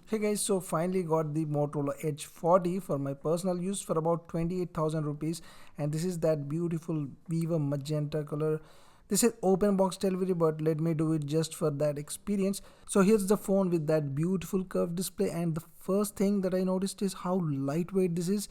Hey guys, so finally got the Motorola Edge 40 for my personal use for about 28,000 rupees, and this is that beautiful viva magenta color. This is open box delivery, but let me do it just for that experience. So here's the phone with that beautiful curved display, and the first thing that I noticed is how lightweight this is.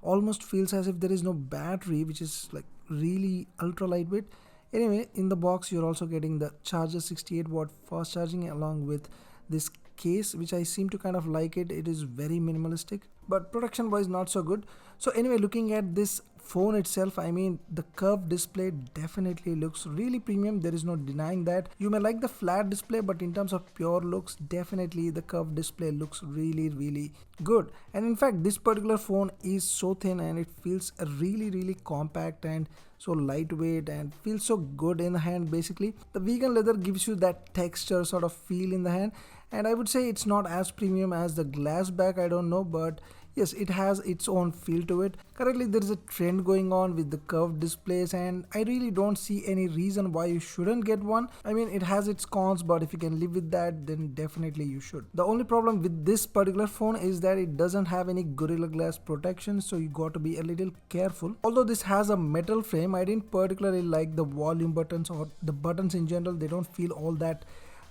Almost feels as if there is no battery, which is like really ultra lightweight. Anyway, in the box you're also getting the charger, 68-watt fast charging, along with this case, which I seem to kind of like it. It is very minimalistic, but production wise not so good. So anyway, looking at this phone itself, I mean, the curved display definitely looks really premium. There is no denying that. You may like the flat display, but in terms of pure looks, definitely the curved display looks really good. And in fact, this particular phone is so thin and it feels really compact and so lightweight and feels so good in the hand. Basically, the vegan leather gives you that texture sort of feel in the hand, and I would say it's not as premium as the glass back, I don't know, but yes, it has its own feel to it. Currently there is a trend going on with the curved displays, and I really don't see any reason why you shouldn't get one. I mean, it has its cons, but if you can live with that, then definitely you should. The only problem with this particular phone is that it doesn't have any Gorilla Glass protection, so you got to be a little careful. Although this has a metal frame, I didn't particularly like the volume buttons or the buttons in general. They don't feel all that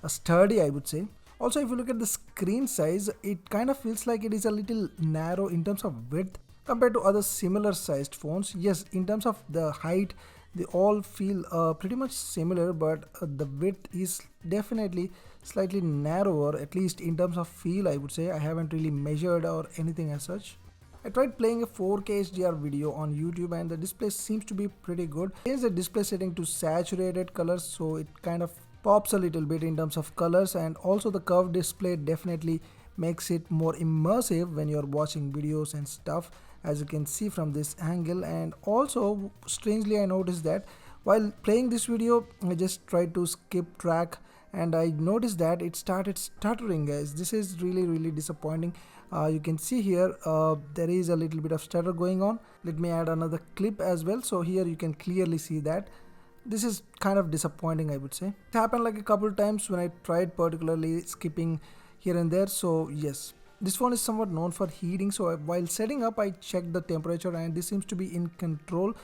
sturdy, I would say. Also, if you look at the screen size, it kind of feels like it is a little narrow in terms of width compared to other similar sized phones. Yes, in terms of the height, they all feel pretty much similar, but the width is definitely slightly narrower, at least in terms of feel, I would say. I haven't really measured or anything as such. I tried playing a 4K HDR video on YouTube, and the display seems to be pretty good. Here's the display setting to saturated colors, so it kind of pops a little bit in terms of colors, and also the curved display definitely makes it more immersive when you're watching videos and stuff, as you can see from this angle. And also, strangely, I noticed that while playing this video, I just tried to skip track, and I noticed that it started stuttering, guys. This is really disappointing. You can see here there is a little bit of stutter going on. Let me add another clip as well, so here you can clearly see that this is kind of disappointing, I would say. It happened like a couple times when I tried particularly skipping here and there. So yes, this phone is somewhat known for heating, so while setting up I checked the temperature and this seems to be in control.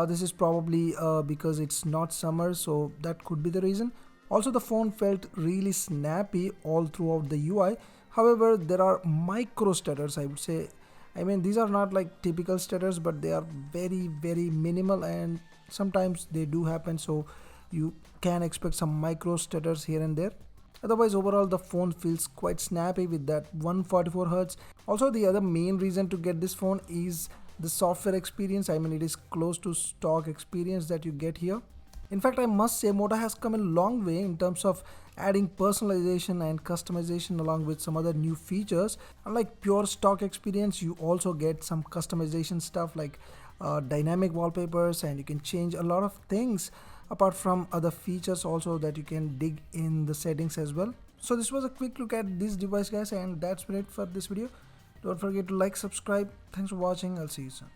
This is probably because it's not summer, so that could be the reason. Also, the phone felt really snappy all throughout the UI. However, there are micro stutters, I would say. I mean, these are not like typical stutters, but they are very minimal, and sometimes they do happen, so you can expect some micro stutters here and there. Otherwise, overall the phone feels quite snappy with that 144 Hz. Also, the other main reason to get this phone is the software experience. I mean, it is close to stock experience that you get here. In fact, I must say Moto has come a long way in terms of adding personalization and customization along with some other new features. Unlike pure stock experience, you also get some customization stuff like dynamic wallpapers, and you can change a lot of things apart from other features also that you can dig in the settings as well. So this was a quick look at this device, guys, and that's been it for this video. Don't forget to like, subscribe. Thanks for watching. I'll see you soon.